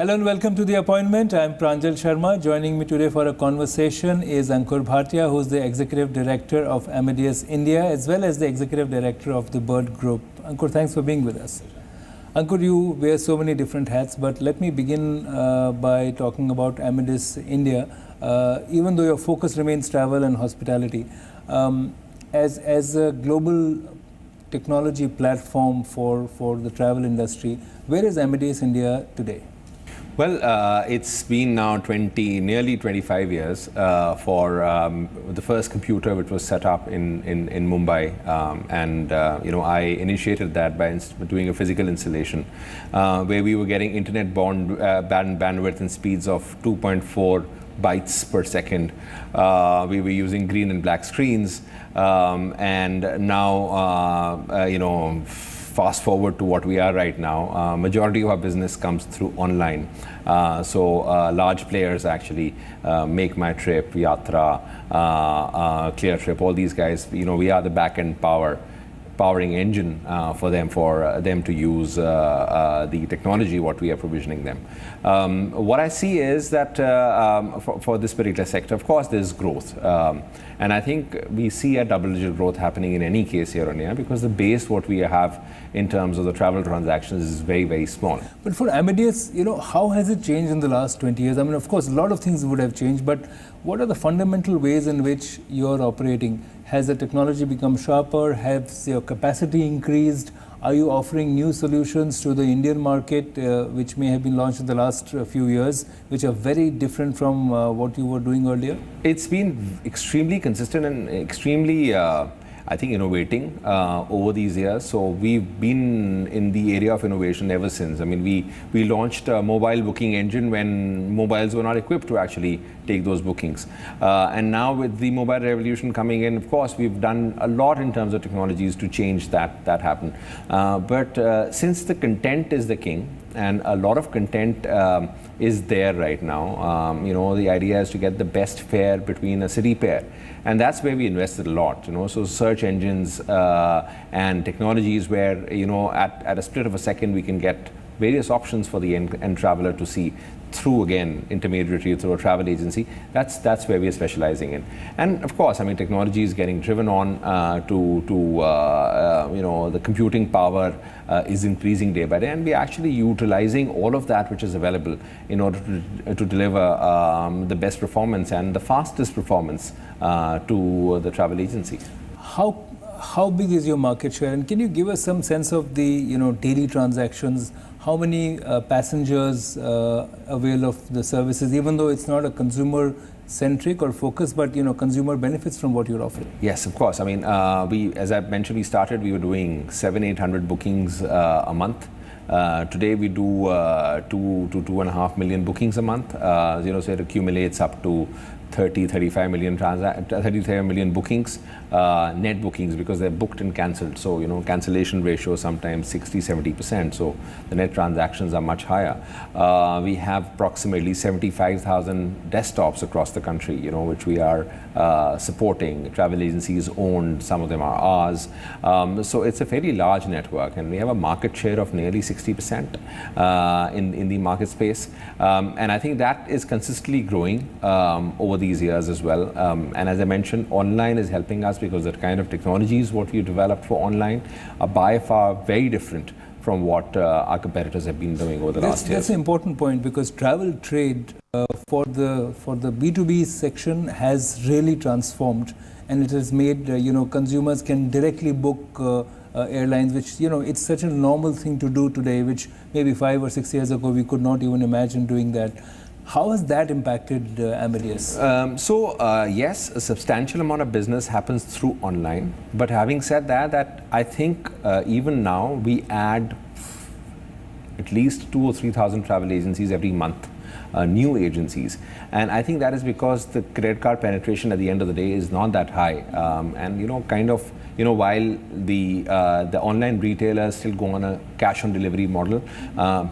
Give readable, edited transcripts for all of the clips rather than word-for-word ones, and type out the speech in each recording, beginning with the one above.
Hello and welcome to The Appointment. I'm Pranjal Sharma. Joining me today for a conversation is Ankur Bhatia, who's the Executive Director of Amadeus India, as well as the Executive Director of the Bird Group. Ankur, thanks for being with us. Ankur, you wear so many different hats, but let me begin by talking about Amadeus India. Even though your focus remains travel and hospitality, as a global technology platform for the travel industry, where is Amadeus India today? Well, it's been now nearly 25 years for the first computer which was set up in Mumbai, I initiated that by doing a physical installation where we were getting internet bandwidth and speeds of 2.4 bytes per second. We were using green and black screens, and now fast forward to what we are right now, majority of our business comes through online. Large players actually, Make My Trip, Yatra, Clear Trip, all these guys, we are the back-end powering engine for them to use the technology what we are provisioning them. What I see is that for this particular sector, of course, there's growth. And I think we see a double-digit growth happening in any case year on year, because the base what we have in terms of the travel transactions is very, very small. But for Amadeus, how has it changed in the last 20 years? I mean, of course, a lot of things would have changed, but what are the fundamental ways in which you're operating? Has the technology become sharper? Has your capacity increased? Are you offering new solutions to the Indian market, which may have been launched in the last few years, which are very different from what you were doing earlier? It's been extremely consistent and extremely, I think, innovating over these years. So we've been in the area of innovation ever since. I mean, we launched a mobile booking engine when mobiles were not equipped to actually take those bookings. And now with the mobile revolution coming in, of course, we've done a lot in terms of technologies to change that happen. But since the content is the king, and a lot of content is there right now, the idea is to get the best fare between a city pair. And that's where we invested a lot, so search engines and technologies where, at a split of a second, we can get various options for the end traveler to see through, again, intermediary through a travel agency. That's where we are specializing in. And of course, I mean, technology is getting driven on the computing power is increasing day by day, and we are actually utilizing all of that which is available in order to deliver the best performance and the fastest performance to the travel agency. How big is your market share, and can you give us some sense of the daily transactions? How many passengers avail of the services, even though it's not a consumer centric or focus, but consumer benefits from what you're offering? Yes, of course. I mean, as I mentioned, we were doing 700-800 bookings a month. Today we do 2 to 2.5 million bookings a month. So it accumulates up to 35 million bookings, net bookings, because they're booked and cancelled. So, cancellation ratio sometimes 60-70%. So the net transactions are much higher. We have approximately 75,000 desktops across the country, which we are supporting. Travel agencies owned, some of them are ours. So it's a fairly large network, and we have a market share of nearly 60% in the market space. And I think that is consistently growing over these years as well. And as I mentioned, online is helping us because the kind of technologies what we developed for online are by far very different from what our competitors have been doing over the last years. That's an important point, because travel trade for the B2B section has really transformed, and it has made consumers can directly book airlines, which it's such a normal thing to do today, which maybe 5 or 6 years ago we could not even imagine doing that. How has that impacted Amadeus? Yes, a substantial amount of business happens through online. But having said that I think even now we add at least 2,000 or 3,000 travel agencies every month, new agencies. And I think that is because the credit card penetration at the end of the day is not that high. While the online retailers still go on a cash on delivery model,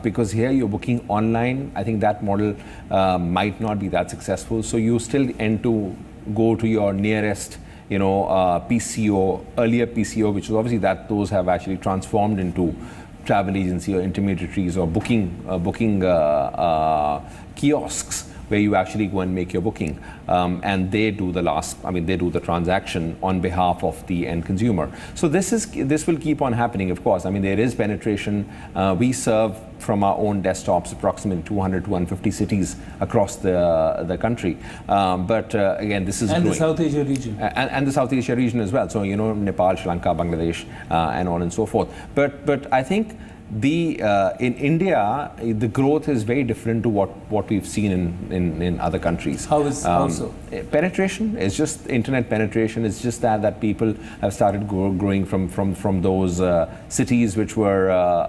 because here you're booking online, I think that model might not be that successful. So you still end to go to your nearest PCO, earlier PCO, which is obviously those have actually transformed into travel agency or intermediaries or booking kiosks where you actually go and make your booking, and they do they do the transaction on behalf of the end consumer. So this will keep on happening, of course. I mean, there is penetration. We serve from our own desktops approximately 200 to 150 cities across the country. But again, this is and growing. the South Asia region. And the South Asia region as well. So, Nepal, Sri Lanka, Bangladesh, and on and so forth. But I think in India, the growth is very different to what we've seen in other countries. How so? Penetration is just internet penetration. It's just that people have started growing from those cities which were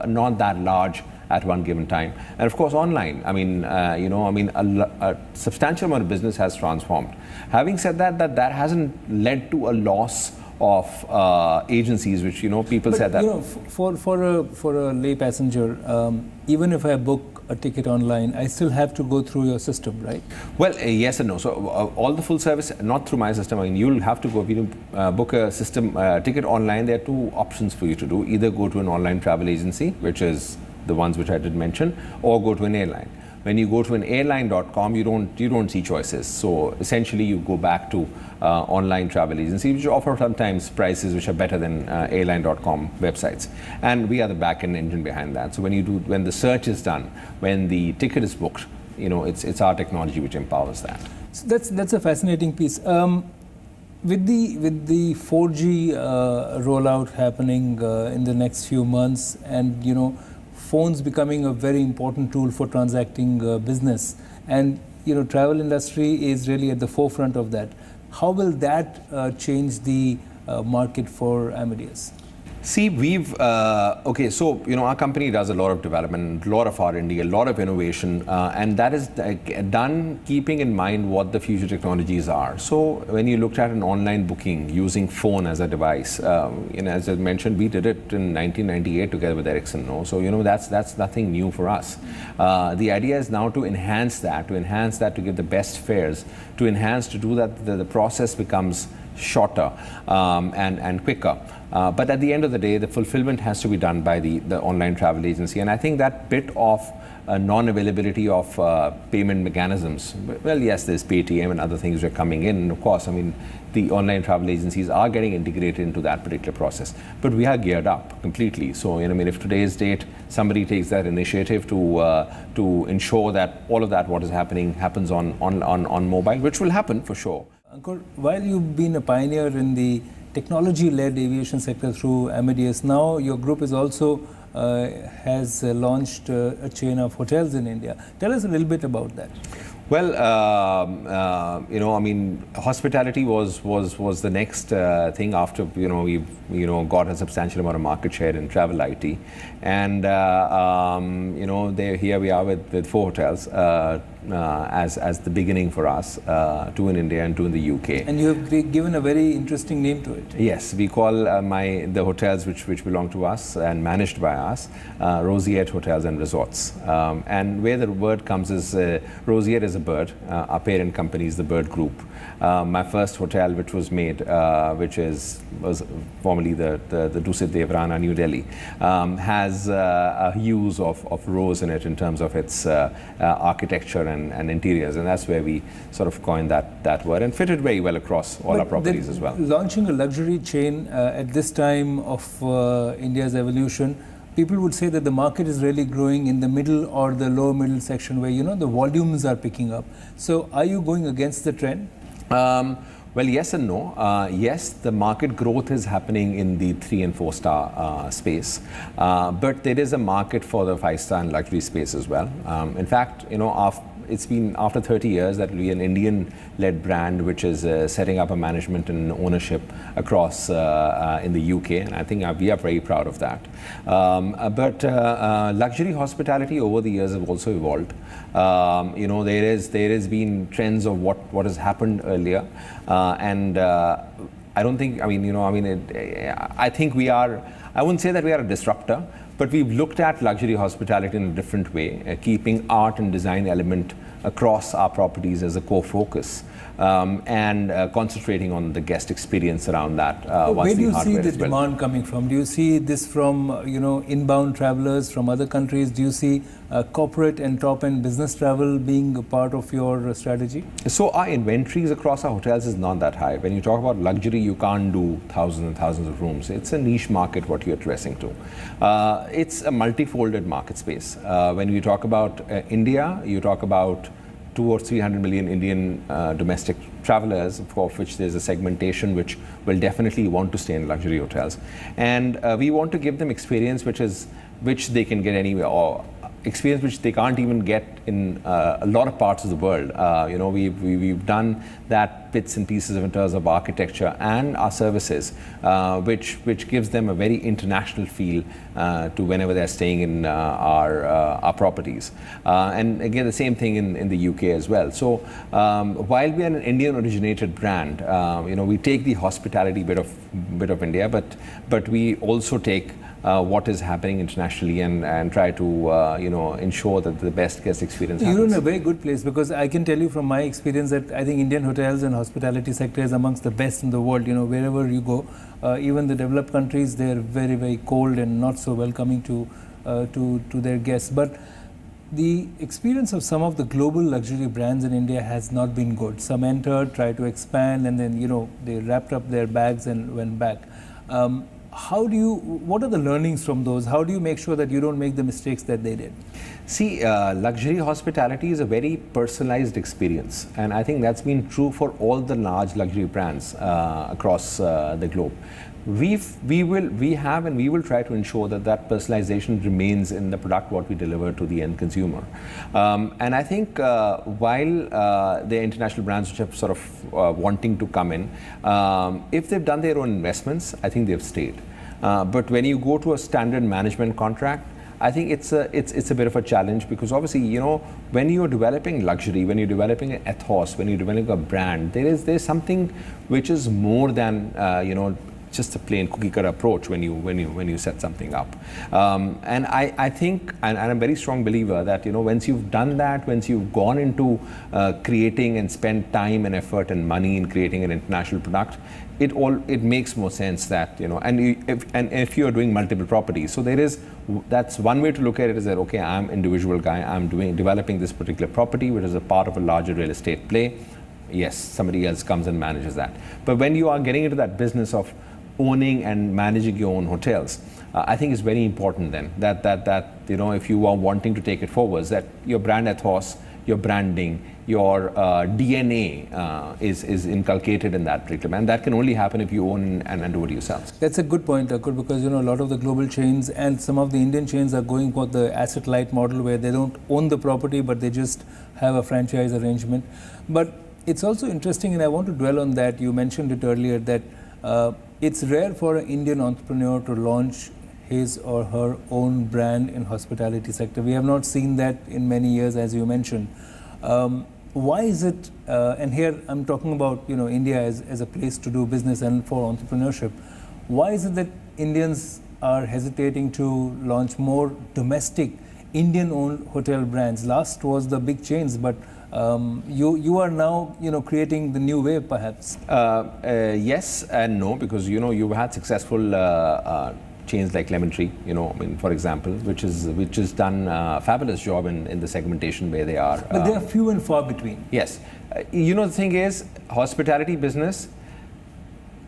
not that large at one given time. And of course, online. A substantial amount of business has transformed. Having said that hasn't led to a loss of agencies, which people said that. For a lay passenger, even if I book a ticket online, I still have to go through your system, right? Well, yes and no. So all the full service, not through my system. I mean, you'll have to go. If you book a system ticket online, there are two options for you to do: either go to an online travel agency, which is the ones which I did mention, or go to an airline. When you go to an airline.com, you don't see choices. So essentially, you go back to online travel agencies, which offer sometimes prices which are better than airline.com websites. And we are the back-end engine behind that. So when the search is done, when the ticket is booked, it's our technology which empowers that. So that's a fascinating piece. With the 4G rollout happening in the next few months, and phones becoming a very important tool for transacting business, and travel industry is really at the forefront of that. How will that change the market for Amadeus? See, so our company does a lot of development, a lot of R&D, a lot of innovation, and that is done keeping in mind what the future technologies are. So when you looked at an online booking using phone as a device, as I mentioned, we did it in 1998 together with Ericsson. So that's nothing new for us. The idea is now to enhance that, to give the best fares, to do that the process becomes shorter and quicker. But at the end of the day, the fulfillment has to be done by the online travel agency. And I think that bit of non-availability of payment mechanisms, well, yes, there's Paytm and other things are coming in. And of course, the online travel agencies are getting integrated into that particular process. But we are geared up completely. So, if today's date, somebody takes that initiative to ensure that all of that, what is happening, happens on mobile, which will happen for sure. Ankur, while you've been a pioneer in the technology-led aviation sector through Amadeus, now your group is also has launched a chain of hotels in India. Tell us a little bit about that. Well, hospitality was the next thing after we got a substantial amount of market share in travel IT, and here we are with 4 hotels as the beginning for us, 2 in India and 2 in the UK. And you have given a very interesting name to it. Yes, we call the hotels which belong to us and managed by us, Roseate Hotels and Resorts. And where the word comes is Roseate is a bird. Our parent company is the Bird Group. My first hotel, which was made, was formerly the Dusit Devrana, New Delhi, has a hues of rose in it in terms of its architecture and interiors, and that's where we sort of coined that word, and fitted very well across all our properties as well. Launching a luxury chain at this time of India's evolution, people would say that the market is really growing in the middle or the lower middle section where the volumes are picking up. So are you going against the trend? Well, yes and no. Yes, the market growth is happening in the 3 and 4 star space, but there is a market for the 5-star and luxury space as well. In fact, it's been after 30 years that we're an Indian-led brand which is setting up a management and ownership across in the UK, and I think we are very proud of that. But luxury hospitality over the years have also evolved. There has been trends of what has happened earlier, and I don't think. I think we are. I wouldn't say that we are a disruptor, But we've looked at luxury hospitality in a different way, keeping art and design element across our properties as a core focus, and concentrating on the guest experience around that. Where do you see the demand coming from? Do you see this from inbound travelers from other countries? Do you see corporate and top-end business travel being a part of your strategy? So our inventories across our hotels is not that high. When you talk about luxury, you can't do thousands and thousands of rooms. It's a niche market what you're addressing to. It's a multifolded market space. When you talk about India, you talk about 200 or 300 million Indian domestic travelers, for which there's a segmentation which will definitely want to stay in luxury hotels. And we want to give them experience which they can get anywhere, or experience which they can't even get in a lot of parts of the world. We've done that bits and pieces in terms of architecture and our services, which gives them a very international feel to whenever they're staying in our properties. And again, the same thing in the UK as well. So while we are an Indian originated brand, we take the hospitality bit of India, but we also take what is happening internationally and try to ensure that the best guest experience happens. You're in a very good place, because I can tell you from my experience that I think Indian hotels and hospitality sector is amongst the best in the world. Wherever you go, even the developed countries, they're very, very cold and not so welcoming to their guests. But the experience of some of the global luxury brands in India has not been good. Some entered, tried to expand, and then they wrapped up their bags and went back. What are the learnings from those? How do you make sure that you don't make the mistakes that they did? See, luxury hospitality is a very personalized experience, and I think that's been true for all the large luxury brands across the globe. We have and we will try to ensure that personalization remains in the product what we deliver to the end consumer. And I think while the international brands which are sort of wanting to come in, if they've done their own investments, I think they've stayed. But when you go to a standard management contract, I think it's a bit of a challenge, because obviously, when you're developing luxury, when you're developing an ethos, when you're developing a brand, there's something which is more than just a plain cookie cutter approach when you set something up. And I think, and I'm a very strong believer that once you've done that, once you've gone into creating and spent time and effort and money in creating an international product, it makes more sense that if you're doing multiple properties, so that's one way to look at it, is that okay, I'm an individual guy, I'm developing this particular property which is a part of a larger real estate play. Yes, somebody else comes and manages that. But when you are getting into that business of owning and managing your own hotels, I think it's very important then that if you are wanting to take it forwards, that your brand ethos, your branding, your DNA is inculcated in that particular, and that can only happen if you own and do it yourselves. That's a good point, Ankur, because a lot of the global chains and some of the Indian chains are going for the asset-light model, where they don't own the property but they just have a franchise arrangement. But it's also interesting, and I want to dwell on that. You mentioned it earlier that it's rare for an Indian entrepreneur to launch his or her own brand in hospitality sector. We have not seen that in many years, as you mentioned. Why is it, and here I'm talking about India as a place to do business and for entrepreneurship, why is it that Indians are hesitating to launch more domestic Indian-owned hotel brands? Last was the big chains, but you are now creating the new wave, perhaps. Yes and no, because you've had successful chains like Lemon Tree, for example, which has done a fabulous job in the segmentation where they are. But they are few and far between. Yes, the thing is, hospitality business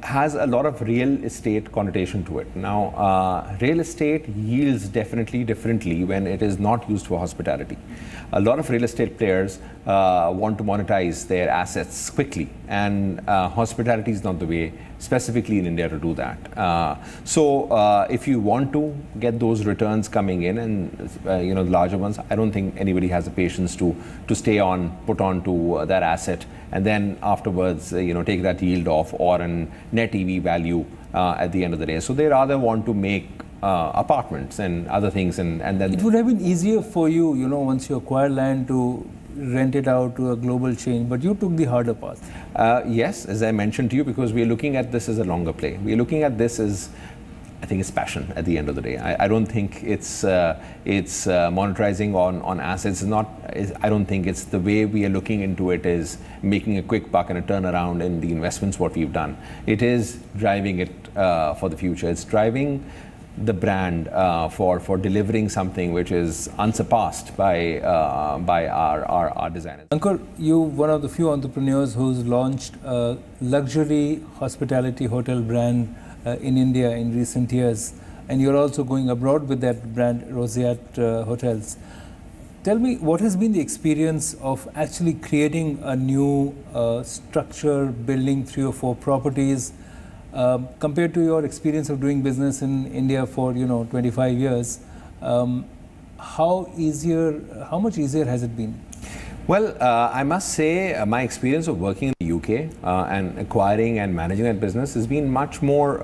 has a lot of real estate connotation to it. Now, real estate yields definitely differently when it is not used for hospitality. A lot of real estate players want to monetize their assets quickly, and hospitality is not the way, specifically in India, to do that. So if you want to get those returns coming in, and the larger ones, I don't think anybody has the patience to put on to that asset, and then afterwards take that yield off or an net EV value at the end of the day. So they rather want to make apartments and other things, and then it would have been easier for you, once you acquire land, to rent it out to a global chain, but you took the harder path. Yes, as I mentioned to you, because we are looking at this as a longer play. We are looking at this as I think it's passion at the end of the day. I don't think it's monetizing on assets. I don't think it's the way we are looking into it is making a quick buck and a turnaround in the investments what we've done. It is driving it for the future. It's driving the brand for delivering something which is unsurpassed by our designers. Ankur, you're one of the few entrepreneurs who's launched a luxury hospitality hotel brand in India in recent years, and you're also going abroad with that brand, Roseate Hotels. Tell me, what has been the experience of actually creating a new structure, building 3 or 4 properties, compared to your experience of doing business in India for 25 years? How much easier has it been? Well, I must say my experience of working in the UK and acquiring and managing that business has been much more,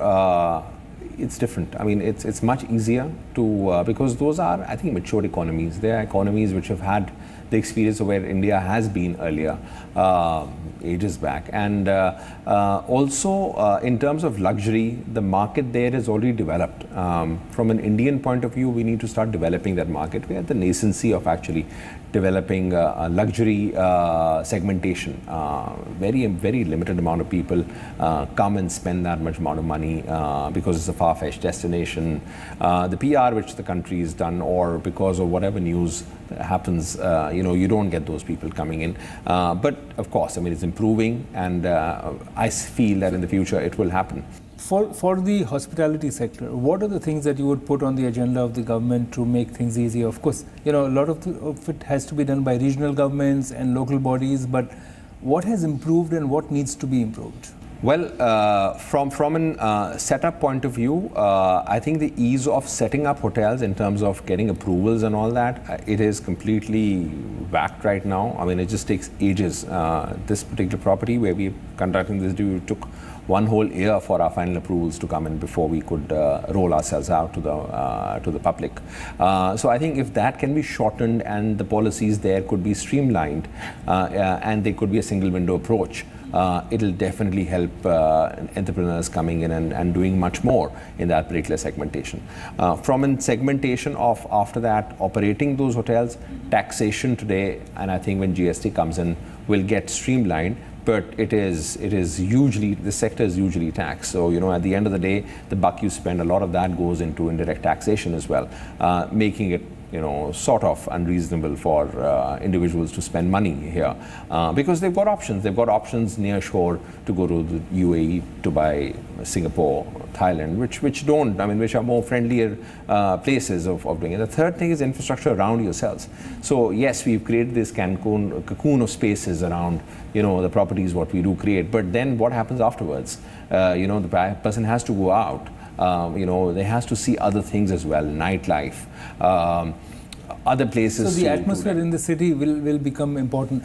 it's different. I mean, it's much easier to, because those are, I think, mature economies. They are economies which have had the experience of where India has been earlier, ages back. And also, in terms of luxury, the market there is already developed. From an Indian point of view, we need to start developing that market. We are at the nascency of actually developing a luxury segmentation. Very limited amount of people come and spend that much amount of money because it's a far-fetched destination. The PR which the country has done, or because of whatever news happens, you don't get those people coming in. But of course, I mean, it's improving, and I feel that in the future it will happen. For the hospitality sector, what are the things that you would put on the agenda of the government to make things easier? Of course, a lot of it has to be done by regional governments and local bodies, but what has improved and what needs to be improved? Well, from an setup point of view, I think the ease of setting up hotels in terms of getting approvals and all that, it is completely whacked right now. I mean, it just takes ages. This particular property where we're conducting this deal took 1 whole year for our final approvals to come in before we could roll ourselves out to the public. So I think if that can be shortened and the policies there could be streamlined and there could be a single window approach, it'll definitely help entrepreneurs coming in and doing much more in that particular segmentation. From a segmentation of, after that, operating those hotels, taxation today, and I think when GST comes in, will get streamlined. But it is usually, the sector is usually taxed. So, at the end of the day, the buck you spend, a lot of that goes into indirect taxation as well, making it, sort of unreasonable for individuals to spend money here because they've got options. They've got options near shore to go to the UAE, Dubai, Singapore, Thailand, which are more friendlier places of doing it. The third thing is infrastructure around yourselves. So yes, we've created this cocoon of spaces around, the properties what we do create. But then what happens afterwards? The person has to go out. They has to see other things as well, nightlife, other places. So the atmosphere in the city will become important.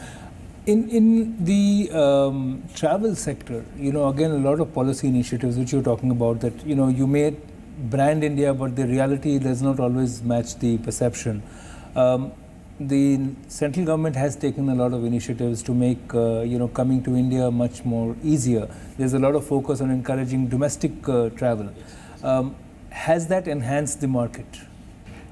In the travel sector, again, a lot of policy initiatives which you're talking about that, you may brand India, but the reality does not always match the perception. The central government has taken a lot of initiatives to make, coming to India much more easier. There's a lot of focus on encouraging domestic travel. Has that enhanced the market?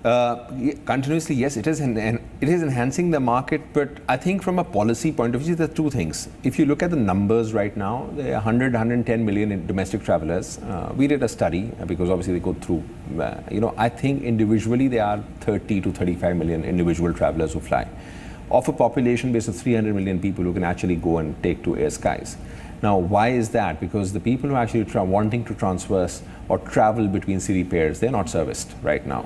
Continuously, yes, it is enhancing the market, but I think from a policy point of view, there are 2 things. If you look at the numbers right now, there are 110 million domestic travelers. We did a study because obviously they go through, I think individually there are 30 to 35 million individual travelers who fly, of a population base of 300 million people who can actually go and take to air skies. Now, why is that? Because the people who actually wanting to transfer or travel between city pairs, they're not serviced right now.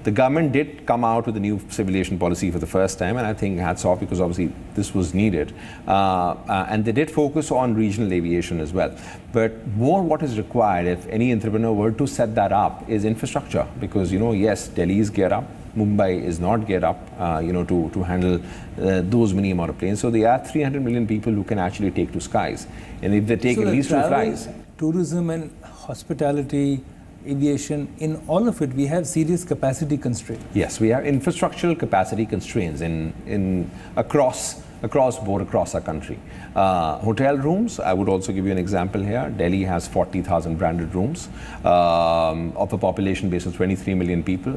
The government did come out with a new civil aviation policy for the first time, and I think hats off because obviously this was needed. And they did focus on regional aviation as well. But more what is required, if any entrepreneur were to set that up, is infrastructure. Because, yes, Delhi is geared up. Mumbai is not geared up, to handle those many amount of planes. So there are 300 million people who can actually take to skies. And if they take at least 2 flights. Tourism and hospitality, aviation, in all of it, we have serious capacity constraints. Yes, we have infrastructural capacity constraints in across across board across our country. Hotel rooms, I would also give you an example here. Delhi has 40,000 branded rooms of a population base of 23 million people.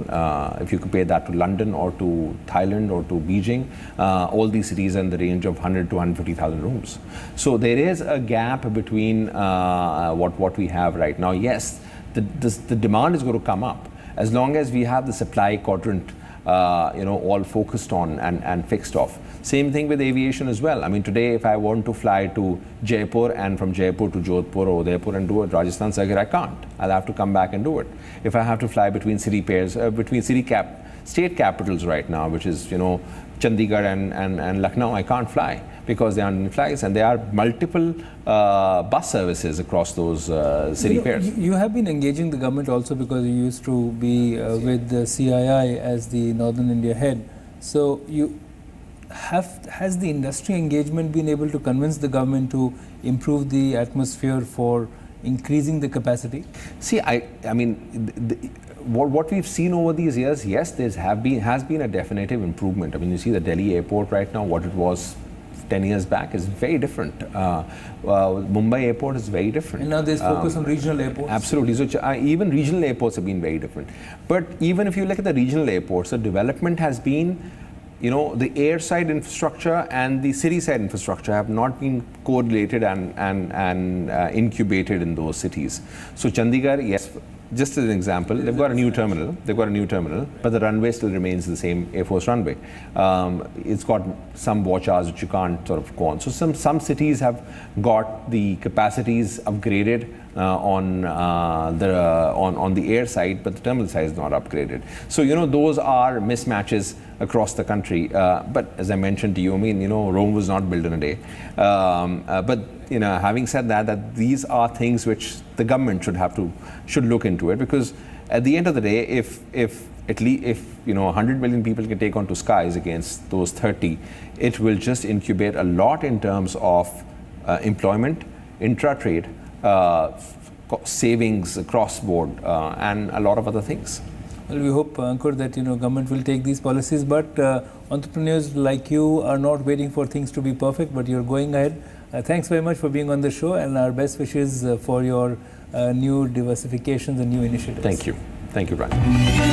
If you compare that to London or to Thailand or to Beijing, all these cities are in the range of 100 to 150,000 rooms. So there is a gap between what we have right now. Yes, the demand is going to come up as long as we have the supply quadrant all focused on and fixed off. Same thing with aviation as well. I mean, today if I want to fly to Jaipur and from Jaipur to Jodhpur or Udaipur and do it, Rajasthan Sagar, I can't. I'll have to come back and do it. If I have to fly between city pairs, between state capitals right now, which is, Chandigarh and Lucknow, I can't fly because there aren't any flights, and there are multiple bus services across those city pairs. You have been engaging the government also because you used to be with the CII as the Northern India head. So has the industry engagement been able to convince the government to improve the atmosphere for increasing the capacity? See, I mean, what we've seen over these years, yes, has been a definitive improvement. I mean, you see the Delhi airport right now, what it was 10 years back is very different. Mumbai airport is very different. And now there's focus on regional airports. Absolutely. So even regional airports have been very different. But even if you look at the regional airports, the development has been, the airside infrastructure and the city side infrastructure have not been correlated and incubated in those cities. So Chandigarh, yes, just as an example, they've got a new terminal, but the runway still remains the same Air Force runway. It's got some watch hours which you can't sort of go on. So some cities have got the capacities upgraded on the air side, but the terminal side is not upgraded. So those are mismatches across the country. But as I mentioned to you, I mean, Rome was not built in a day. But having said that these are things which the government should look into it, because at the end of the day, if 100 million people can take onto skies against those 30, it will just incubate a lot in terms of employment, intra-trade, savings across board, and a lot of other things. Well, we hope, Ankur, that government will take these policies, but entrepreneurs like you are not waiting for things to be perfect, but you're going ahead. Thanks very much for being on the show, and our best wishes for your new diversifications and new initiatives. Thank you. Thank you, Pranjal.